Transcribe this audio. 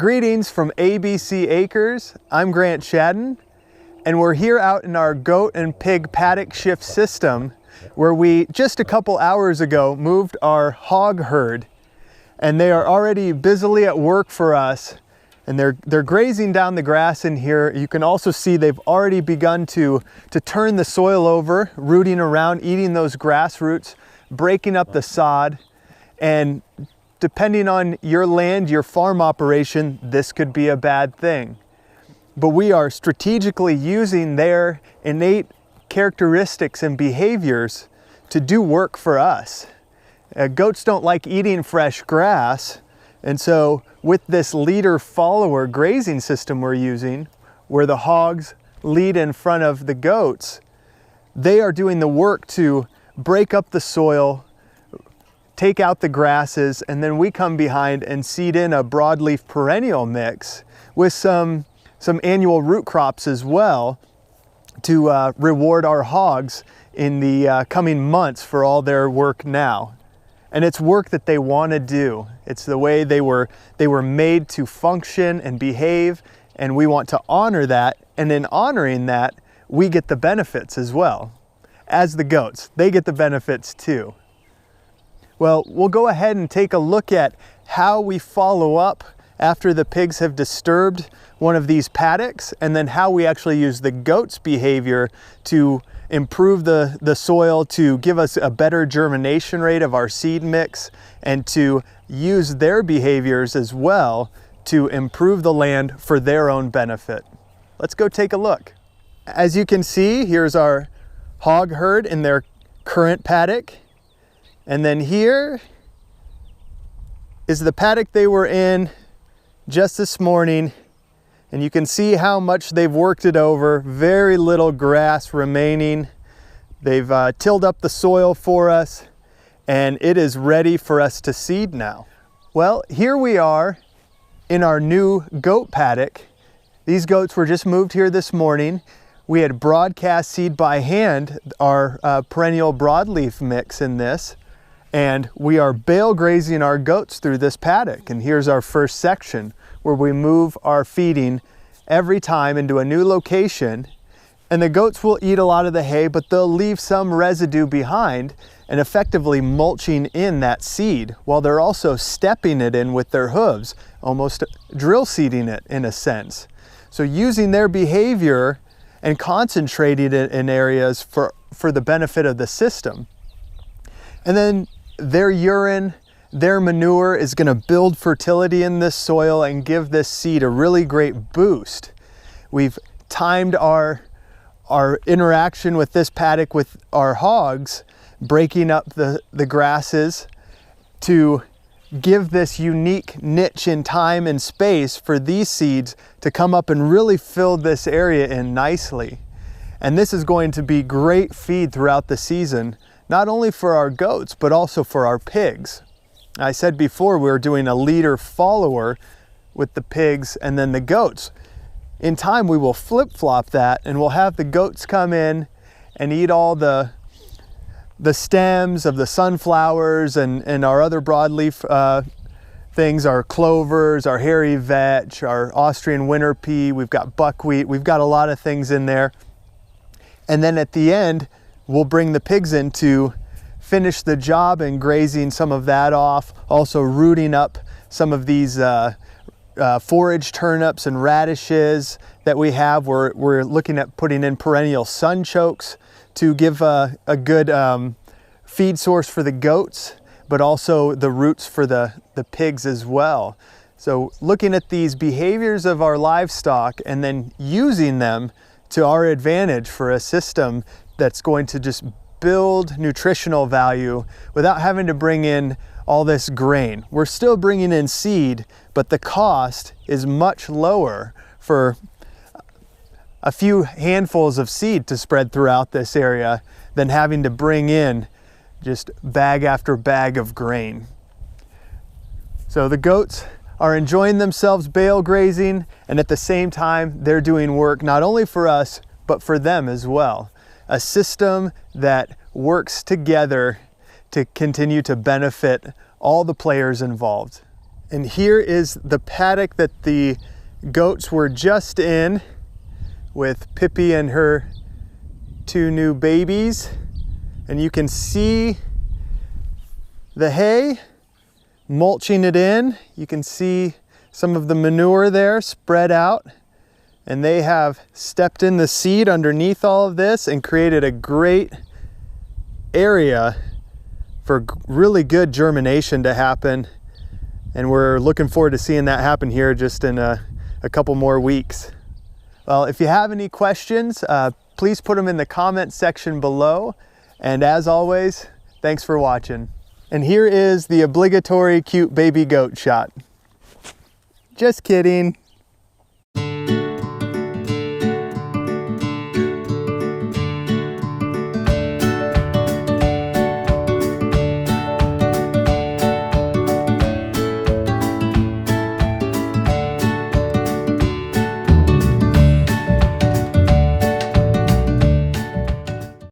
Greetings from ABC Acres. I'm Grant Shadden, and we're here out in our goat and pig paddock shift system where we just a couple hours ago moved our hog herd, and they are already busily at work for us, and they're grazing down the grass in here. You can also see they've already begun to turn the soil over, rooting around, eating those grass roots, breaking up the sod, and depending on your land, your farm operation, this could be a bad thing. But we are strategically using their innate characteristics and behaviors to do work for us. Goats don't like eating fresh grass, and so with this leader-follower grazing system we're using, where the hogs lead in front of the goats, they are doing the work to break up the soil, take out the grasses, and then we come behind and seed in a broadleaf perennial mix with some annual root crops as well to reward our hogs in the coming months for all their work now. And it's work that they want to do. It's the way they were made to function and behave, and we want to honor that, and in honoring that, we get the benefits as well. As the goats, they get the benefits too. Well, we'll go ahead and take a look at how we follow up after the pigs have disturbed one of these paddocks, and then how we actually use the goat's behavior to improve the soil, to give us a better germination rate of our seed mix, and to use their behaviors as well to improve the land for their own benefit. Let's go take a look. As you can see, here's our hog herd in their current paddock. And then here is the paddock they were in just this morning. And you can see how much they've worked it over. Very little grass remaining. They've tilled up the soil for us, and it is ready for us to seed now. Well, here we are in our new goat paddock. These goats were just moved here this morning. We had broadcast seed by hand our perennial broadleaf mix in this. And we are bale grazing our goats through this paddock. And here's our first section where we move our feeding every time into a new location. And the goats will eat a lot of the hay, but they'll leave some residue behind and effectively mulching in that seed while they're also stepping it in with their hooves, almost drill seeding it in a sense. So using their behavior and concentrating it in areas for the benefit of the system. And then their urine, their manure is going to build fertility in this soil and give this seed a really great boost. We've timed our interaction with this paddock with our hogs, breaking up the grasses to give this unique niche in time and space for these seeds to come up and really fill this area in nicely. And this is going to be great feed throughout the season, not only for our goats, but also for our pigs. I said before we were doing a leader-follower with the pigs and then the goats. In time, we will flip-flop that, and we'll have the goats come in and eat all the stems of the sunflowers and our other broadleaf things, our clovers, our hairy vetch, our Austrian winter pea, we've got buckwheat, we've got a lot of things in there. And then at the end, we'll bring the pigs in to finish the job and grazing some of that off, also rooting up some of these forage turnips and radishes that we have. We're looking at putting in perennial sunchokes to give a good feed source for the goats, but also the roots for the pigs as well. So looking at these behaviors of our livestock and then using them to our advantage for a system that's going to just build nutritional value without having to bring in all this grain. We're still bringing in seed, but the cost is much lower for a few handfuls of seed to spread throughout this area than having to bring in just bag after bag of grain. So the goats are enjoying themselves bale grazing, and at the same time they're doing work not only for us but for them as well. A system that works together to continue to benefit all the players involved. And here is the paddock that the goats were just in with Pippi and her 2 new babies. And you can see the hay, mulching it in. You can see some of the manure there spread out. And they have stepped in the seed underneath all of this and created a great area for really good germination to happen. And we're looking forward to seeing that happen here just in a couple more weeks. Well, if you have any questions, please put them in the comment section below. And as always, thanks for watching. And here is the obligatory cute baby goat shot. Just kidding.